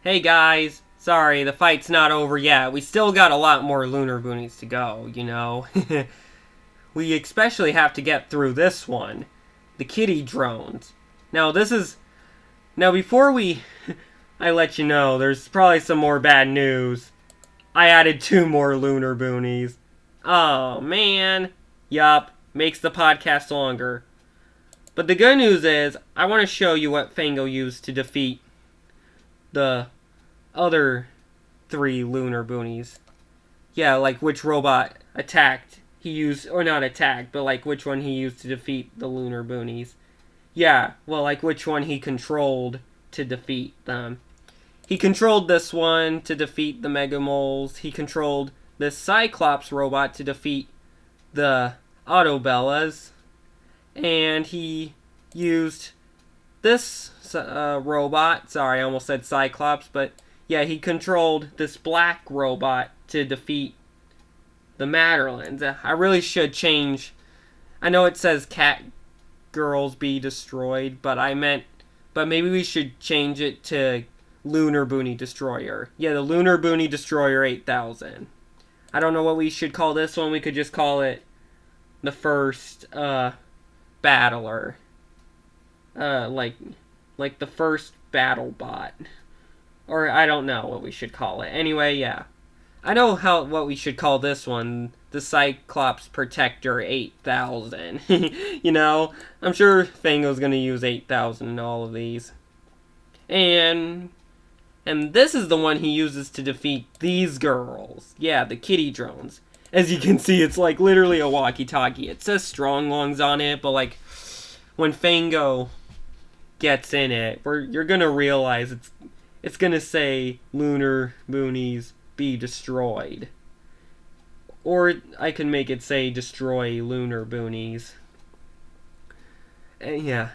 Hey guys, sorry, the fight's not over yet. We still got a lot more Lunarboonies to go, you know. We especially have to get through this one. The kitty drones. Now before I let you know, there's probably some more bad news. I added 2 more Lunarboonies. Oh man. Yup, makes the podcast longer. But the good news is, I want to show you what Fango used to defeat the other 3 Lunarboonies. Yeah, like which robot attacked he used, or not attacked, but like which one he used to defeat the Lunarboonies. Yeah, well, like which one he controlled to defeat them. He controlled this one to defeat the Mega Moles. He controlled this Cyclops robot to defeat the Autobellas. And he used this robot. Sorry, I almost said Cyclops, but yeah, he controlled this black robot to defeat the Maderlins. I really should change. I know it says cat girls be destroyed, but maybe we should change it to Lunarboonie Destroyer. Yeah, the Lunarboonie Destroyer 8000. I don't know what we should call this one. We could just call it the first battler. Like the first battle bot. Or I don't know what we should call it. Anyway, yeah. I know what we should call this one. The Cyclops Protector 8000. You know, I'm sure Fango's gonna use 8000 in all of these. And this is the one he uses to defeat these girls. Yeah, the kitty drones. As you can see, it's like literally a walkie-talkie. It says strong lungs on it, but like when Fango gets in it, you're gonna realize it's gonna say Lunarboonies be destroyed. Or I can make it say destroy Lunarboonies. Yeah.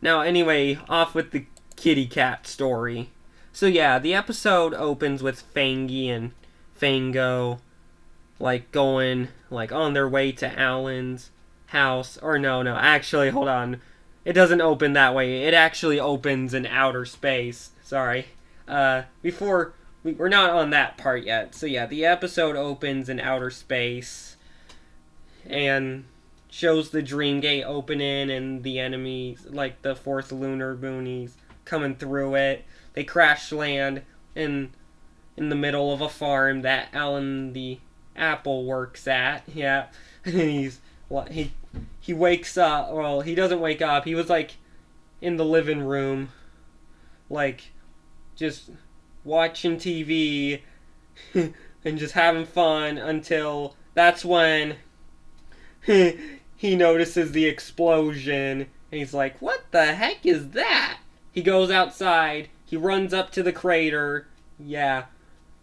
Now anyway, off with the kitty cat story. So yeah, the episode opens with Fangy and Fango like going like on their way to Alan's house. Or no, actually hold on. It doesn't open that way. It actually opens in outer space. Sorry. We're not on that part yet. So yeah, the episode opens in outer space and shows the Dream Gate opening and the enemies, like the 4th Lunarboonies, coming through it. They crash land in the middle of a farm that Alan the Apple works at. Yeah, and he wakes up. Well, he doesn't wake up. He was like in the living room, like just watching TV and just having fun until that's when he notices the explosion and he's like, what the heck is that? He goes outside, he runs up to the crater. Yeah,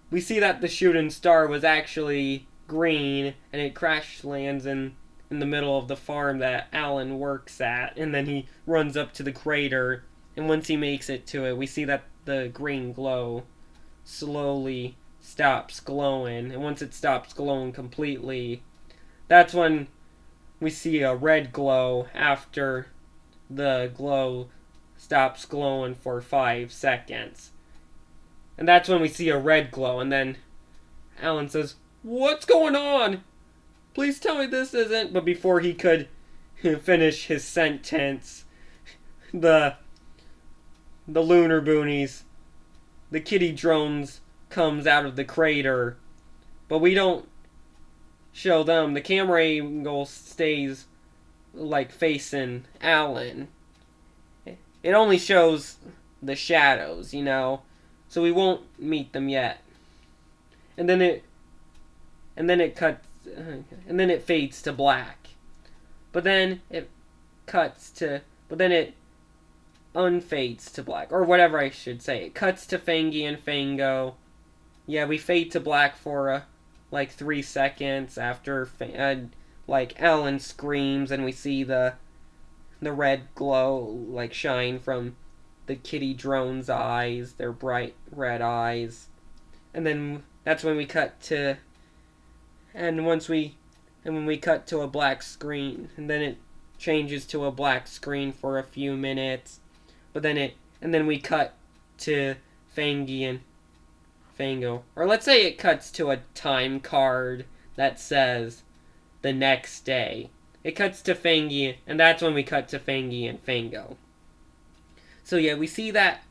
we see that the shooting star was actually green and it crash lands in the middle of the farm that Alan works at, and then he runs up to the crater, and once he makes it to it, we see that the green glow slowly stops glowing, and once it stops glowing completely, that's when we see a red glow after the glow stops glowing for 5 seconds. And that's when we see a red glow, and then Alan says, "What's going on? Please tell me this isn't..." But before he could finish his sentence, the Lunarboonies, the kitty drones, comes out of the crater, but we don't show them. The camera angle stays like facing Alan. It only shows the shadows, you know, so we won't meet them yet. And then it cuts, and then it fades to black. But then it unfades to black, or whatever I should say. It cuts to Fangy and Fango. Yeah, we fade to black for like 3 seconds after like Alan screams, and we see the red glow like shine from the kitty drone's eyes, their bright red eyes. And then that's when we cut to, and when we cut to a black screen, and then it changes to a black screen for a few minutes. But then we cut to Fangy and Fango. Or let's say it cuts to a time card that says the next day. It cuts to Fangy, and that's when we cut to Fangy and Fango. So yeah, we see that.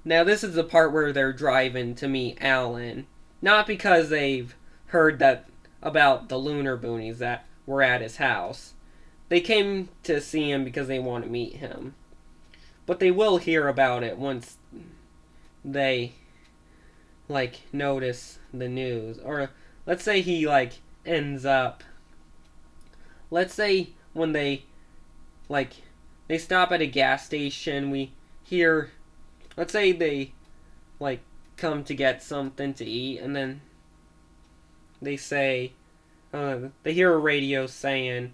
Now this is the part where they're driving to meet Alan. Not because they've heard that about the Lunarboonies that were at his house. They came to see him because they want to meet him. But they will hear about it once they, notice the news. Or let's say he, ends up... Let's say when they stop at a gas station, we hear... Let's say they, come to get something to eat, and then they say... they hear a radio saying,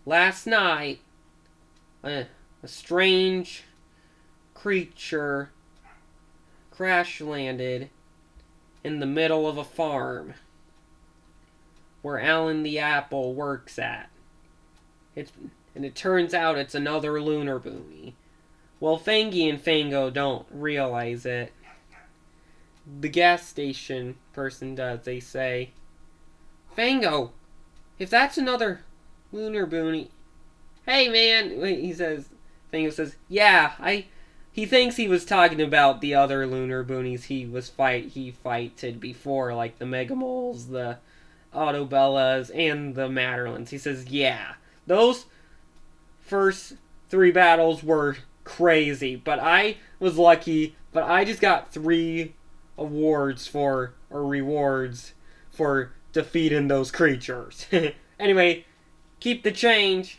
"Last night, a strange creature crash landed in the middle of a farm where Alan the Apple works at. And it turns out it's another Lunarboonie." Well, Fangy and Fango don't realize it. The gas station person does. They say, "Fango, if that's another Lunarboonie..." "Hey, man," he says. Fango says, "Yeah, he thinks he was talking about the other Lunarboonies he fighted before, like the Megamoles, the Autobellas, and the Matterlands." He says, "Yeah, those first 3 battles were crazy, but I was lucky, but I just got 3 rewards for defeating those creatures." Anyway, keep the change.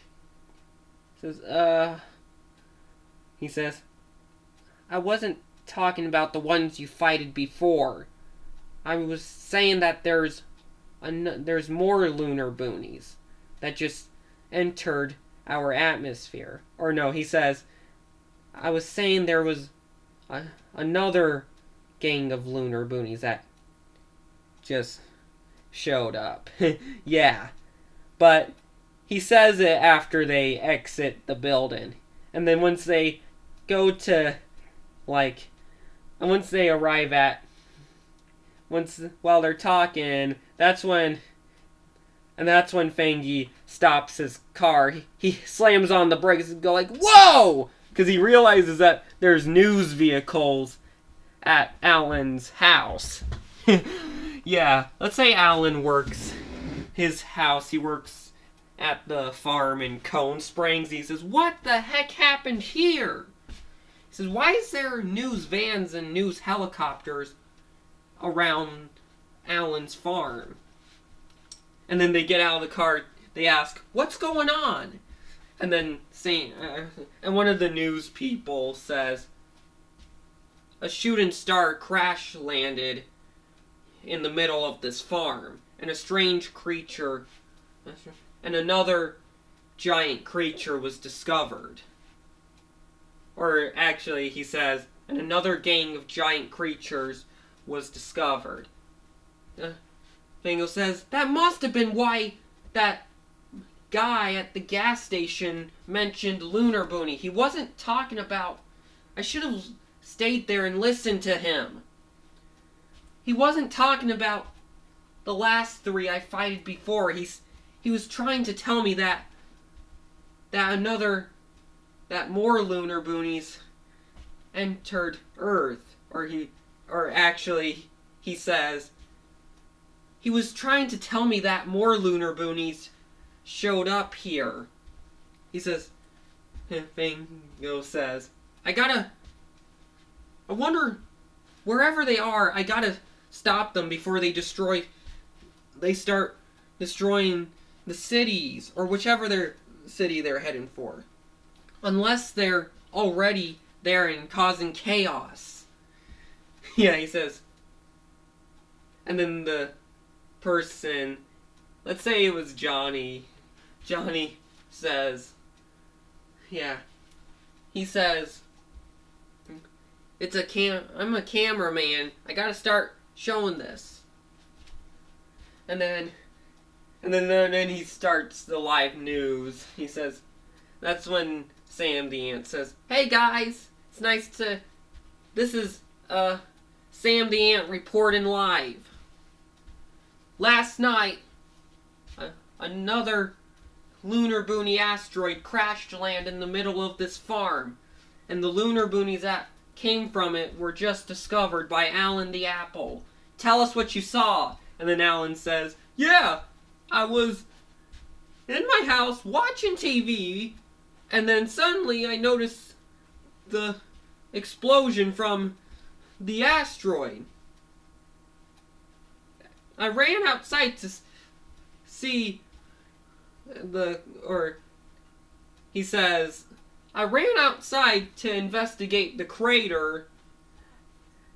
He says, "I wasn't talking about the ones you fighted before. I was saying that there's more Lunarboonies that just entered our atmosphere." Or no, he says, "I was saying there was another gang of Lunarboonies that just showed up." Yeah, but he says it after they exit the building. And then once they go to, once they arrive at, while they're talking, that's when Fangy stops his car. He slams on the brakes and go "Whoa!" Because he realizes that there's news vehicles at Alan's house. Yeah, let's say Alan works his house. He works at the farm in Cone Springs. He says, "What the heck happened here?" He says, "Why is there news vans and news helicopters around Alan's farm?" And then they get out of the car. They ask, "What's going on?" And then and one of the news people says, "A shooting star crash landed in the middle of this farm, and a strange creature and another giant creature was discovered." Or actually, he says, "and another gang of giant creatures was discovered." Fango says, "That must have been why that guy at the gas station mentioned Lunarboonie. He wasn't talking about... I should have stayed there and listened to him. He wasn't talking about the last 3 I fighted before. He was trying to tell me that more Lunarboonies entered Earth." Or actually, he says, he was trying to tell me that more Lunarboonies showed up here. He says, Fango says, I wonder, wherever they are, I gotta stop them before they start destroying the cities, or whichever city they're heading for. Unless they're already there and causing chaos." Yeah, he says. And then the person, let's say it was Johnny. Johnny says, yeah, he says, I'm a cameraman. I gotta start showing this. And then he starts the live news. He says, that's when Sam the Ant says, "Hey guys, this is Sam the Ant reporting live. Last night, another Lunarboonie asteroid crashed land in the middle of this farm. And the Lunarboonies that came from it were just discovered by Alan the Apple. Tell us what you saw. And then Alan says, yeah, I was in my house watching TV, and then suddenly I noticed the explosion from the asteroid. I ran outside to see he says, I ran outside to investigate the crater,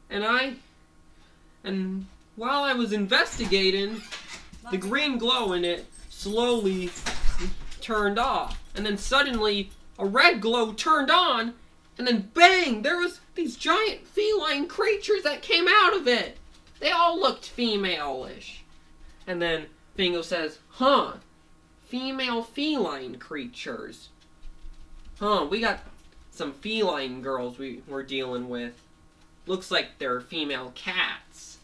and while I was investigating, the green glow in it slowly turned off. And then suddenly, a red glow turned on, and then bang! There was these giant feline creatures that came out of it. They all looked female-ish. And then Fango says, huh, female feline creatures. Huh, we got some feline girls we're dealing with. Looks like they're female cats,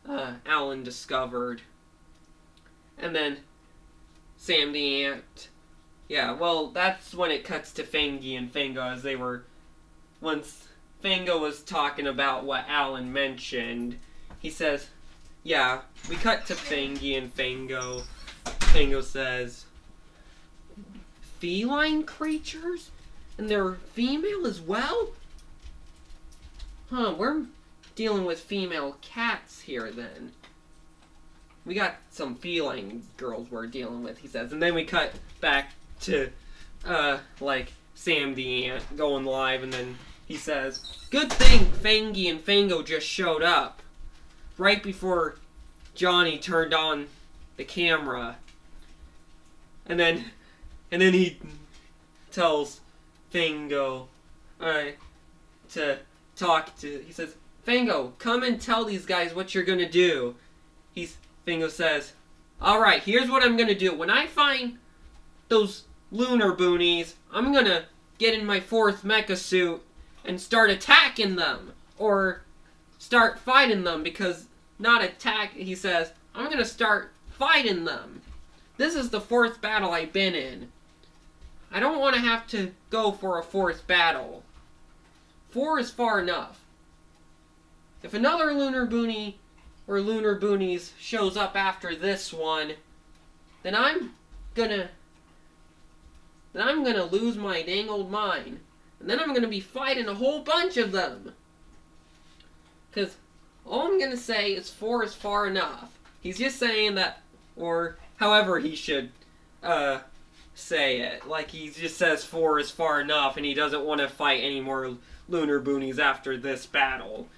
Alan discovered. And then Sam the Ant. Yeah, well, that's when it cuts to Fangy and Fango as they were... Once Fango was talking about what Alan mentioned, he says, yeah, we cut to Fangy and Fango. Fango says, feline creatures? And they're female as well? Huh, we're dealing with female cats here then. We got some feline girls we're dealing with, he says. And then we cut back to, Sam the Ant going live, and then he says, good thing Fangy and Fango just showed up. Right before Johnny turned on the camera. And then he tells Fango to talk to... He says, Fango, come and tell these guys what you're gonna do. Fango says, alright, here's what I'm gonna do. When I find those Lunarboonies, I'm gonna get in my 4th mecha suit and start attacking them. Or start fighting them, because not attack, he says, I'm gonna start fighting them. This is the 4th battle I've been in. I don't want to have to go for a 4th battle. 4 is far enough. If another Lunarboonie or Lunarboonies shows up after this one, then I'm gonna lose my dang old mind. And then I'm gonna be fighting a whole bunch of them. Because all I'm gonna say is 4 is far enough. He's just saying that, or however he should say it. Like, he just says 4 is far enough, and he doesn't want to fight any more Lunarboonies after this battle.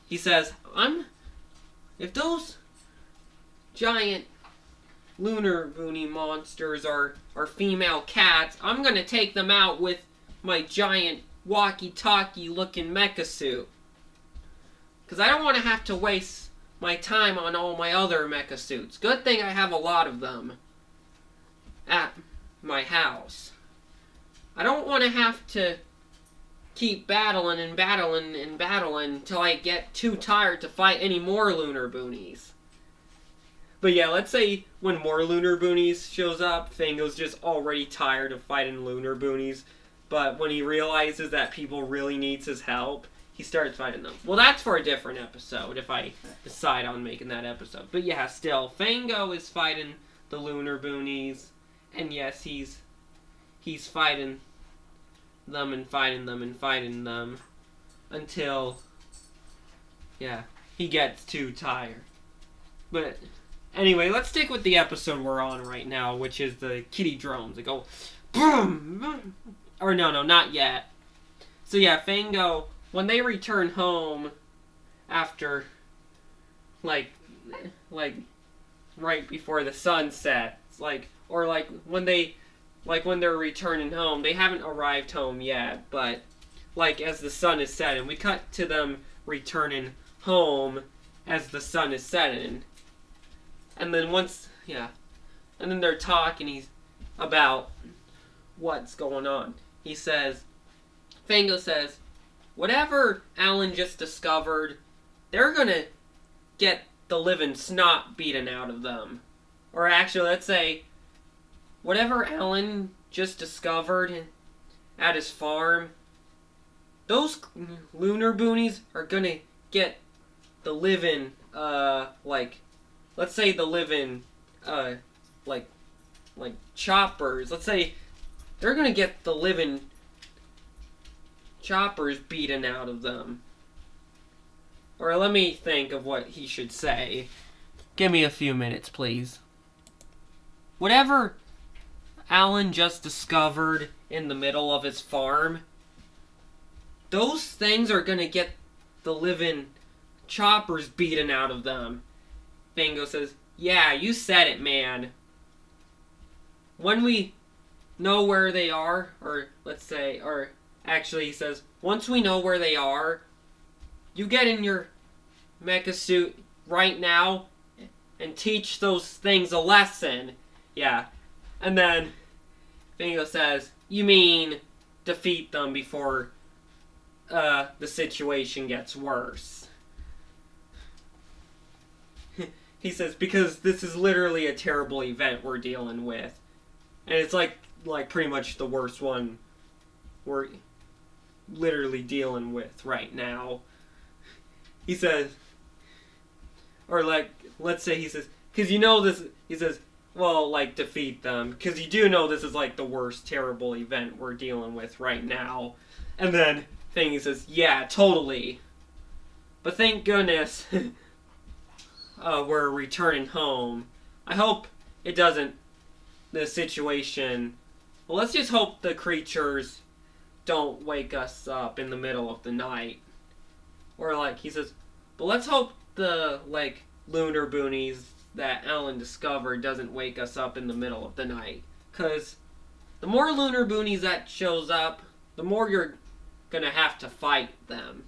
He says, if those giant Lunarboonie monsters are female cats, I'm gonna take them out with my giant walkie-talkie looking mecha suit. Because I don't want to have to waste my time on all my other mecha suits. Good thing I have a lot of them at my house. I don't want to have to keep battling and battling and battling until I get too tired to fight any more Lunarboonies. But yeah, let's say when more Lunarboonies shows up, Fango's just already tired of fighting Lunarboonies. But when he realizes that people really needs his help, he starts fighting them. Well, that's for a different episode, if I decide on making that episode. But yeah, still, Fango is fighting the Lunarboonies. And yes, he's fighting them and fighting them and fighting them until, yeah, he gets too tired. But anyway, let's stick with the episode we're on right now, which is the kitty drones. They go boom, boom. Or no, not yet. So yeah, Fango, when they return home after like right before the sun sets, when they're returning home, they haven't arrived home yet, but as the sun is setting, we cut to them returning home as the sun is setting. And then and then they're talking about what's going on. Fango says, whatever Alan just discovered, they're gonna get the living snot beaten out of them. Or actually, let's say, whatever Alan just discovered at his farm, those Lunarboonies are gonna get the living, let's say the living, like choppers. Let's say they're gonna get the living choppers beaten out of them. Or let me think of what he should say. Give me a few minutes, please. Whatever Alan just discovered in the middle of his farm, those things are gonna get the living choppers beaten out of them. Fango says, yeah, you said it, man. When we know where they are, or let's say, or actually he says, once we know where they are, you get in your mecha suit right now and teach those things a lesson. Yeah. And then Fango says, you mean defeat them before the situation gets worse. He says, because this is literally a terrible event we're dealing with. And it's like pretty much the worst one we're literally dealing with right now. He says, or let's say he says, because you know this, he says, well, defeat them, because you do know this is the worst terrible event we're dealing with right now. And then Fango says, yeah, totally. But thank goodness we're returning home. I hope it doesn't, the situation, well, let's just hope the creatures don't wake us up in the middle of the night. Or he says, but let's hope the Lunarboonies that Alan discovered doesn't wake us up in the middle of the night. Because the more Lunarboonies that shows up, the more you're gonna have to fight them.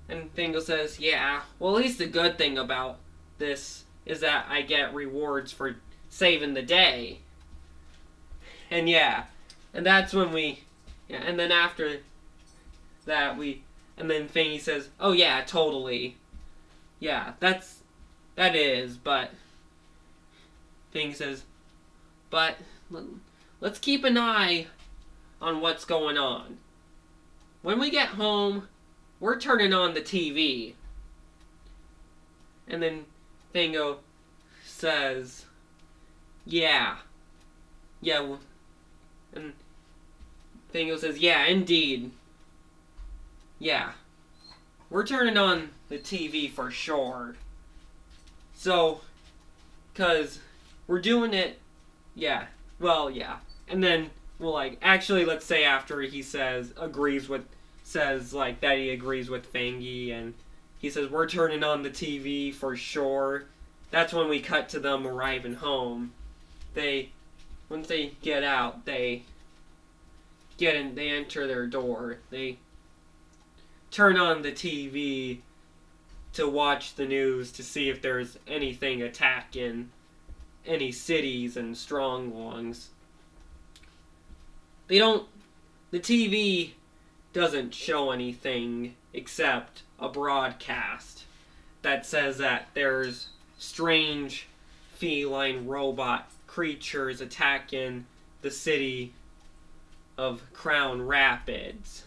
And Fango says, yeah, well, at least the good thing about this is that I get rewards for saving the day. And yeah, and that's when and then after that and then Fangy says, oh yeah, totally. Yeah, that is, but Fangy says, but let's keep an eye on what's going on. When we get home, we're turning on the TV. And then Fango says, yeah, and Fango says, yeah, indeed. Yeah, we're turning on the TV for sure. So, because we're doing it, yeah, well, yeah. And then, actually, let's say after he says that he agrees with Fangy, and he says, we're turning on the TV for sure. That's when we cut to them arriving home. Once they get out, they enter their door. They turn on the TV to watch the news to see if there's anything attacking any cities and Stronglongs. The TV doesn't show anything except a broadcast that says that there's strange feline robot creatures attacking the city of Crown Rapids.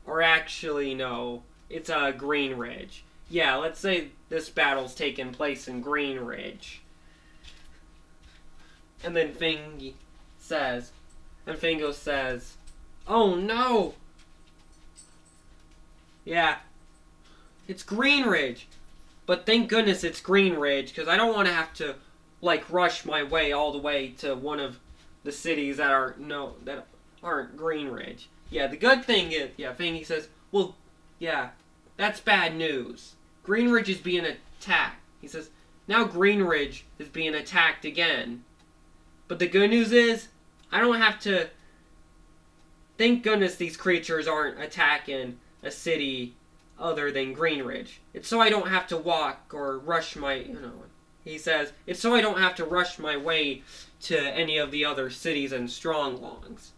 Or actually, no, it's Green Ridge. Yeah, let's say this battle's taking place in Green Ridge. And then Fango says, oh no! Yeah, it's Green Ridge. But thank goodness it's Green Ridge, because I don't want to have to, rush my way all the way to one of the cities that aren't Green Ridge. Yeah, the good thing is, Fangy says, well, yeah, that's bad news. Green Ridge is being attacked. He says, now Green Ridge is being attacked again. But the good news is, I don't have to, thank goodness these creatures aren't attacking a city other than Green Ridge. It's so I don't have to walk or rush he says, it's so I don't have to rush my way to any of the other cities and Stronglongs.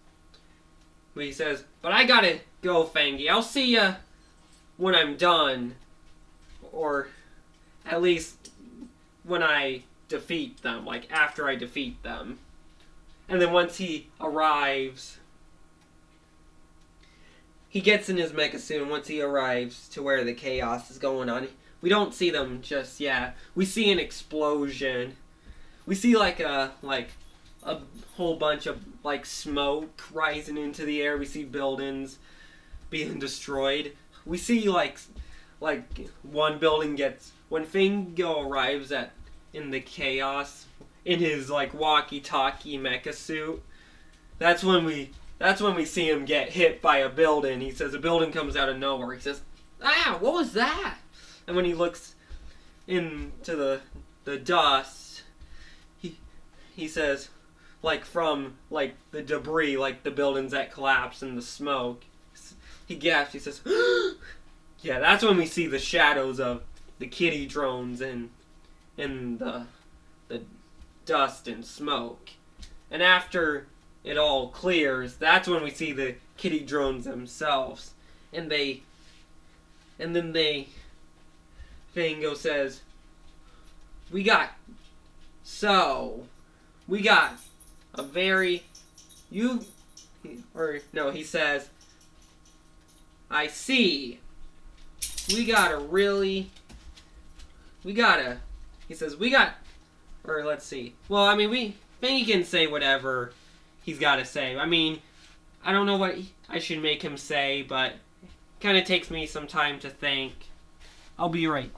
But he says, but I gotta go, Fangy. I'll see ya when I'm done. or at least when I defeat them, like after I defeat them. And then once he arrives, he gets in his mecha suit, and once he arrives to where the chaos is going on, we don't see them just yet. We see an explosion. We see like a whole bunch of like smoke rising into the air. We see buildings being destroyed. We see like one building gets, when Fango arrives in the chaos in his like walkie-talkie mecha suit. That's when we see him get hit by a building. He says a building comes out of nowhere. He says, "Ah, what was that?" And when he looks into the dust, he says, like from like the debris, like the buildings that collapse and the smoke, he gasps. He says, "Yeah." That's when we see the shadows of the kitty drones and the dust and smoke. And after it all clears, that's when we see the kitty drones themselves. And then Fango says, we got a very, he says, I see, he says, let's see. Well, I mean, Fango can say whatever he's got to say. I mean, I don't know what I should make him say, but it kind of takes me some time to think. I'll be right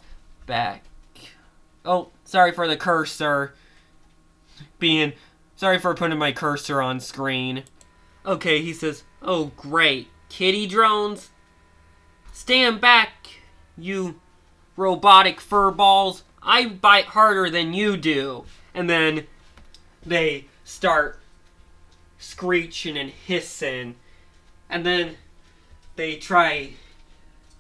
back. Oh, sorry for the cursor sorry for putting my cursor on screen. Okay, he says, "Oh, great. Kitty drones? Stand back, you robotic furballs. I bite harder than you do." And then they start screeching and hissing. And then they try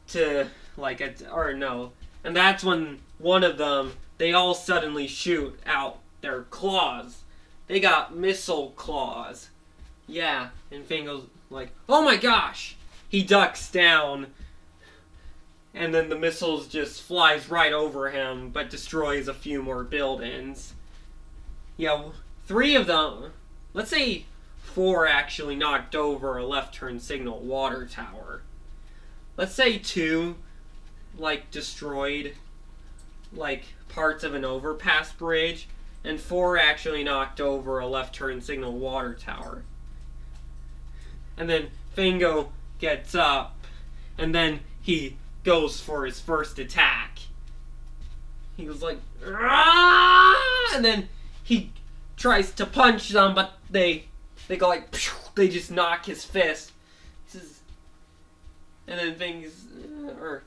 to, and that's when one of them, they all suddenly shoot out their claws. They got missile claws. Yeah, and Fango's like, "Oh my gosh!" He ducks down, and then the missiles just flies right over him, but destroys a few more buildings. Yeah, 3 of them, let's say 4 actually knocked over a left turn signal water tower. Let's say 2, destroyed, parts of an overpass bridge, and 4 actually knocked over a left turn signal water tower. And then Fango gets up, and then he goes for his first attack. He was like, "Aah!" And then he tries to punch them, but they go like, they just knock his fist. And then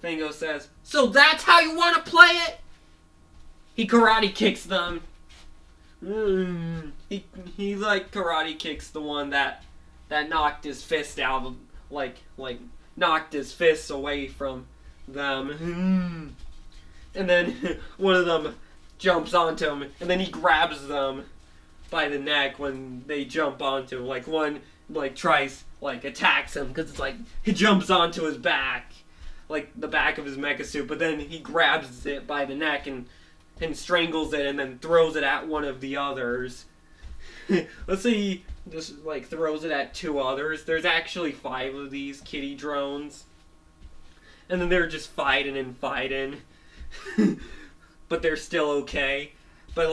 Fango says, "So that's how you want to play it?" He karate kicks them. He karate kicks the one that knocked his fist out, knocked his fists away from them. And then one of them jumps onto him, and then he grabs them by the neck when they jump onto him. One tries, attacks him, because it's he jumps onto his back, the back of his mecha suit, but then he grabs it by the neck and strangles it, and then throws it at one of the others. Let's say he just throws it at 2 others. There's actually 5 of these kitty drones, and then they're just fighting and fighting. But they're still okay. But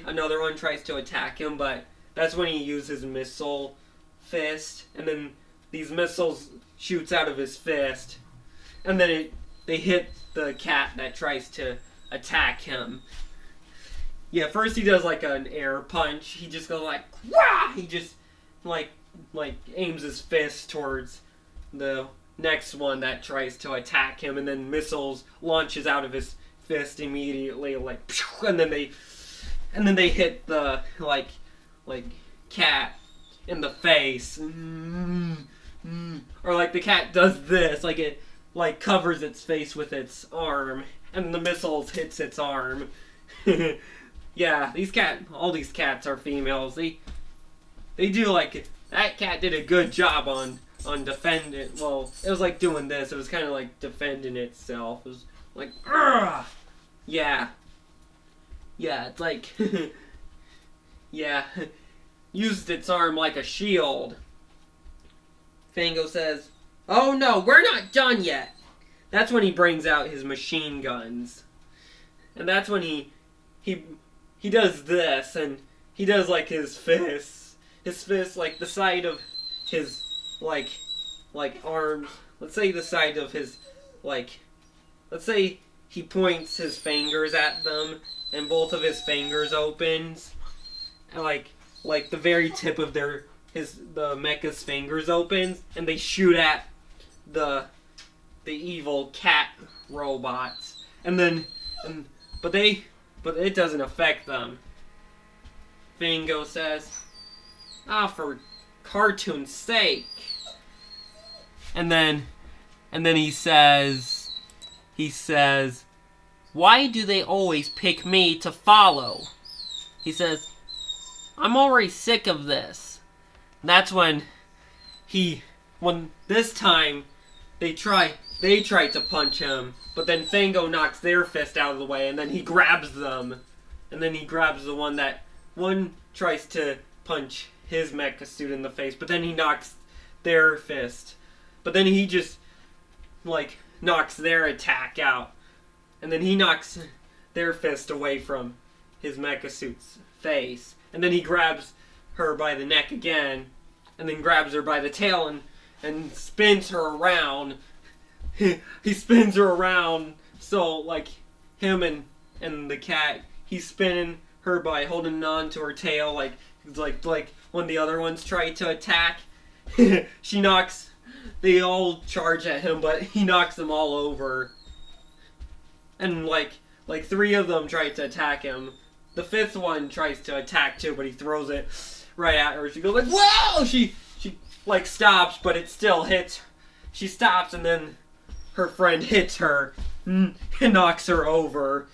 another one tries to attack him, but that's when he uses missile fist, and then these missiles shoots out of his fist, and then they hit the cat that tries to attack him. Yeah, first he does an air punch. He just goes "Wah!" He just aims his fist towards the next one that tries to attack him, and then missiles launches out of his fist immediately, and then they hit the cat in the face. Or the cat does this, it covers its face with its arm, and the missiles hits its arm. Yeah, all these cats are females. They do that cat did a good job on on defending. Well, it was like doing this. It was kind of like defending itself. It was like, Urgh! Yeah. Yeah, it's like, yeah, used its arm like a shield. Fango says, "Oh no, we're not done yet." That's when he brings out his machine guns. And that's when he does this, and he does like his fists. His fists, like the side of his, like arms. Let's say the side of his, let's say he points his fingers at them, and both of his fingers opens. And like the very tip of the mecha's fingers opens, and they shoot at the evil cat robots. But it doesn't affect them. Fango says, for cartoon's sake. And then he says, "Why do they always pick me to follow?" He says, "I'm already sick of this." And that's when this time they try to punch him, but then Fango knocks their fist out of the way, and then he grabs them. And then he grabs the one tries to punch his mecha suit in the face, but then he knocks their fist. But then he just, knocks their attack out. And then he knocks their fist away from his mecha suit's face. And then he grabs her by the neck again, and then grabs her by the tail and spins her around. He spins her around, so him and the cat, he's spinning her by holding on to her tail, like when the other ones try to attack. They all charge at him, but he knocks them all over. And like 3 of them try to attack him. The 5th one tries to attack too, but he throws it right at her. She goes like, "Whoa!" She stops, but it still hits. She stops, and then her friend hits her and knocks her over.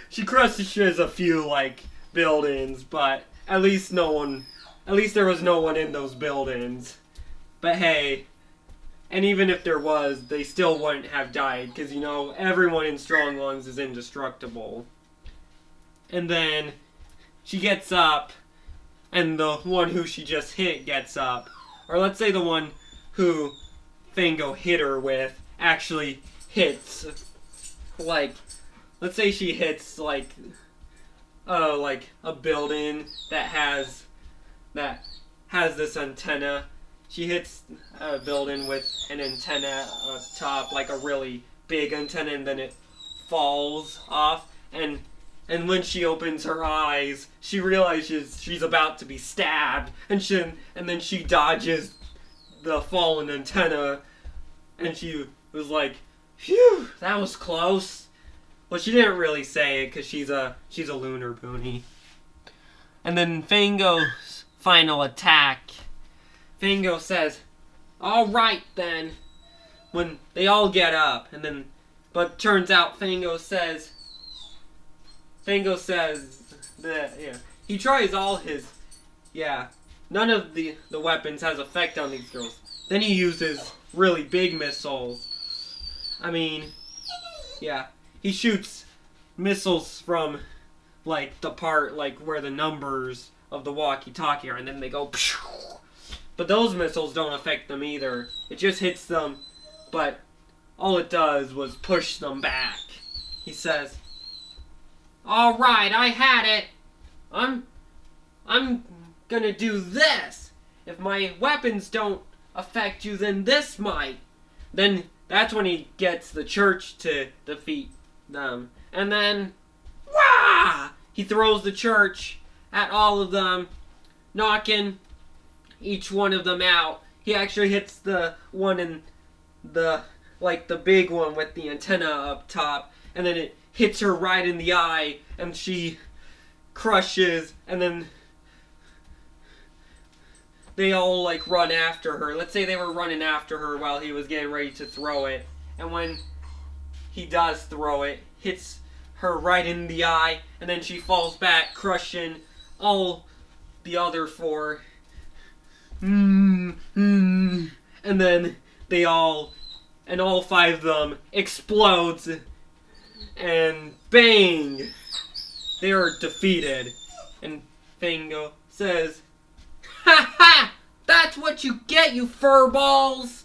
She crushes a few buildings, but at least there was no one in those buildings. But hey, and even if there was, they still wouldn't have died, because everyone in Strong Lungs is indestructible. And then she gets up, and the one who she just hit gets up. Or let's say the one who Fango hit her with actually hits. Let's say she hits a building that has this antenna. She hits a building with an antenna up top, like a really big antenna, and then it falls off. And when she opens her eyes, she realizes she's about to be stabbed, and then she dodges the fallen antenna, and she was like, "Phew, that was close." Well, she didn't really say it because she's a Lunarboonie. And then Fango's final attack. Fango says, "All right then." When they all get up, but turns out Fango says that he tries all his none of the weapons has effect on these girls. Then he uses really big missiles. He shoots missiles from the part where the numbers of the walkie-talkie are, and then they go pshh. But those missiles don't affect them either. It just hits them, but all it does was push them back. He says, "All right, I had it. I'm gonna do this. If my weapons don't affect you, then this might." Then that's when he gets the church to defeat them. And then, wah! He throws the church at all of them, knocking each one of them out. He actually hits the one in the big one with the antenna up top, and then it hits her right in the eye, and she crushes, and then they all run after her. Let's say they were running after her while he was getting ready to throw it, and when he does throw it, hits her right in the eye, and then she falls back, crushing all the other 4. And And then all 5 of them explodes, and bang! They are defeated. And Fango says, "Ha ha! That's what you get, you furballs!"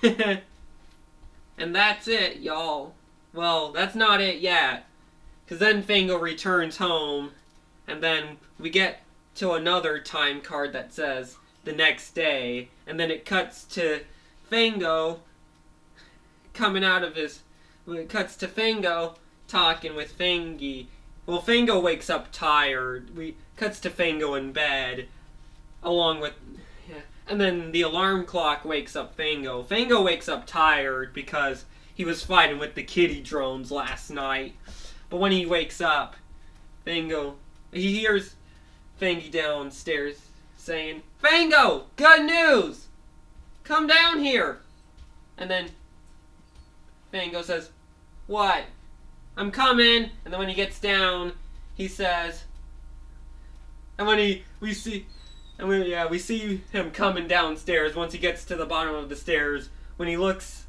And that's it, y'all. Well, that's not it yet. Because then Fango returns home, and then we get to another time card that says the next day, and then it cuts to Fango coming out of his... It cuts to Fango talking with Fangy. Well, Fango wakes up tired. Cuts to Fango in bed, along with... Yeah. And then the alarm clock wakes up Fango. Fango wakes up tired because he was fighting with the kitty drones last night. But when he wakes up, Fango... He hears Fangy downstairs saying, "Fango, good news! Come down here!" And then Fango says, "What?" "I'm coming." And then when he gets down, he says, and we see him coming downstairs. Once he gets to the bottom of the stairs, when he looks,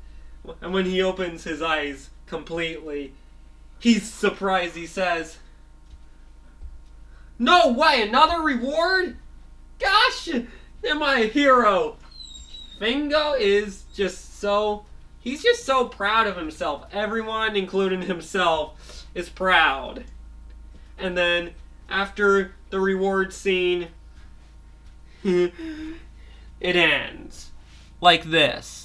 and when he opens his eyes completely, he's surprised. He says, "No way, another reward? Gosh, am I a hero?" Fango is just so... He's just so proud of himself. Everyone, including himself, is proud. And then, after the reward scene, it ends. Like this.